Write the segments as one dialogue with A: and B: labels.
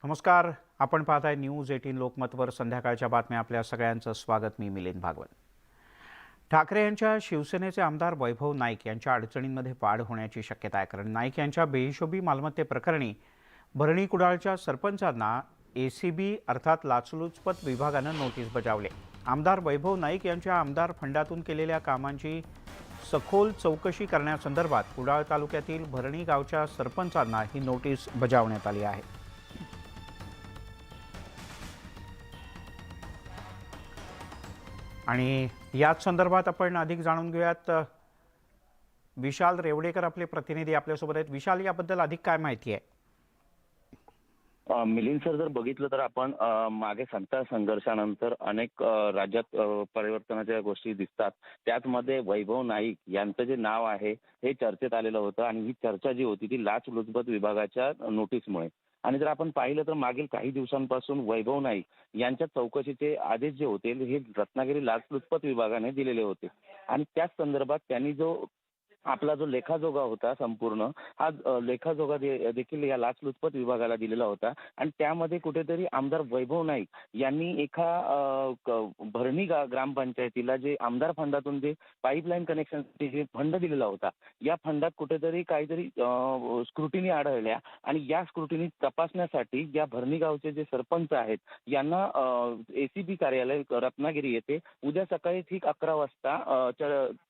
A: नमस्कार. आपण पाहताय न्यूज 18 लोकमतवर संध्याकाळच्या बातम्या. आपल्या सगळ्यांचं स्वागत. मी मिलिंद भागवत. ठाकरे यांच्या शिवसेनेचे आमदार वैभव नाईक यांच्या अडचणींमध्ये वाढ होण्याची शक्यता आहे. कारण नाईक यांच्या बेहिशोबी मालमत्तेप्रकरणी भरणी कुडाळच्या सरपंचांना एसीबी अर्थात लाचलुचपत विभागानं नोटीस बजावली. आमदार वैभव नाईक यांच्या आमदार फंडातून केलेल्या कामांची सखोल चौकशी करण्यासंदर्भात कुडाळ तालुक्यातील भरणी गावच्या सरपंचांना ही नोटीस बजावण्यात आली आहे. आणि याच संदर्भात आपण अधिक जाणून घेऊयात. विशाल रेवडेकर आपले प्रतिनिधी आपल्यासोबत आहेत. विशाल, याबद्दल अधिक काय माहिती आहे?
B: मिलिंद सर, जर बघितलं तर आपण मागे सत्ता संघर्षानंतर अनेक राज्यात परिवर्तनाच्या गोष्टी दिसतात. त्याचमध्ये वैभव नाईक यांचं जे नाव आहे हे चर्चेत आलेलं होतं आणि ही चर्चा जी होती ती लाचलुचपत विभागाच्या नोटीसमुळे. आणि जर आपण पाहिलं तर मागील काही दिवसांपासून वैभव नाईक यांच्या चौकशीचे आदेश जे होते हे रत्नागिरी लाचलुचपत विभागाने दिलेले होते आणि त्याच संदर्भात त्यांनी आपला जो लेखाजोगा होता संपूर्ण हा लेखाजोगा देखील या लाचलुचपत विभागाला दिलेला होता. आणि त्यामध्ये कुठेतरी आमदार वैभव नाईक यांनी एका भरणी ग्रामपंचायतीला जे आमदार फंडातून जे पाईपलाईन कनेक्शनसाठी जे फंड दिलेला होता या फंडात कुठेतरी काहीतरी स्क्रुटिनी आढळल्या आणि या स्क्रुटिनी तपासण्यासाठी या भरणी गावचे जे सरपंच आहेत यांना एसीबी कार्यालय रत्नागिरी येथे उद्या सकाळी ठीक 11 वाजता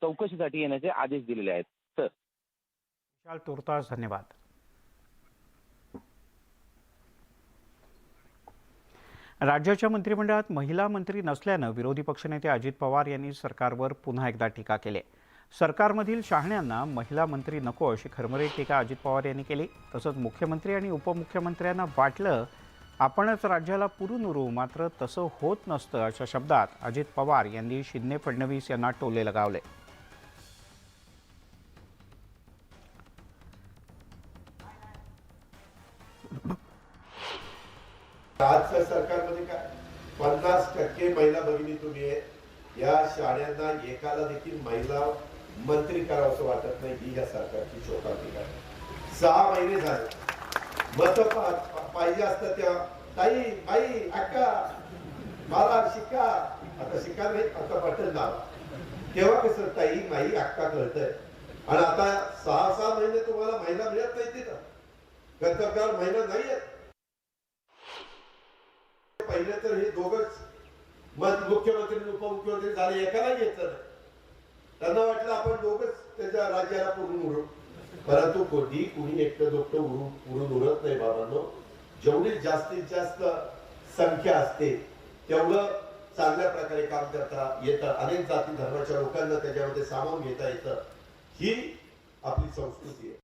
B: चौकशीसाठी येण्याचे आदेश दिलेले आहेत. सर,
A: विशाल, तुर्तास धन्यवाद. राज्याच्या मंत्रिमंडळात महिला मंत्री नसल्यानं विरोधी पक्षनेते अजित पवार यांनी सरकारवर पुन्हा एकदा टीका केली. सरकारमधील शहाण्यांना महिला मंत्री नको अशी खरमरीत टीका अजित पवार यांनी केली. तसंच मुख्यमंत्री आणि उपमुख्यमंत्र्यांना वाटलं आपणच राज्याला पुरून उरू, मात्र तसं होत नसतं अशा शब्दात अजित पवार यांनी शिंदे फडणवीस यांना टोले लगावले.
C: आजच्या सरकारमध्ये काय 50% महिला भगिनी तुम्ही आहेत. या शाळांना एकाला देखील महिला मंत्री करावंसं वाटत नाही ही या सरकारची शोकांतिका आहे. 6 महिने झाले मत पाहिजे असतं त्या ताई बाई अक्का मला शिका, आता शिका नाही आता बटन दाबा. तेव्हा कसं ताई माई अक्का कळतंय. आणि आता 6 महिने तुम्हाला महिला मिळत नाही. तिथं कर्तव्यावर महिला नाही आहेत. पहिले तर हे दोघच मुख्यमंत्री उपमुख्यमंत्री झाले, एकाला घेतलं. त्यांना वाटलं आपण दोघच त्याच्या राज्याला पुरून उडू. परंतु कुणी एकटं दोघटं पुरून उरत नाही बाबांनो. जेवढी जास्तीत जास्त संख्या असते तेवढं चांगल्या प्रकारे काम करता येतं. अनेक जाती धर्माच्या लोकांना त्याच्यामध्ये सामावून घेता येतं. ही आपली संस्कृती आहे.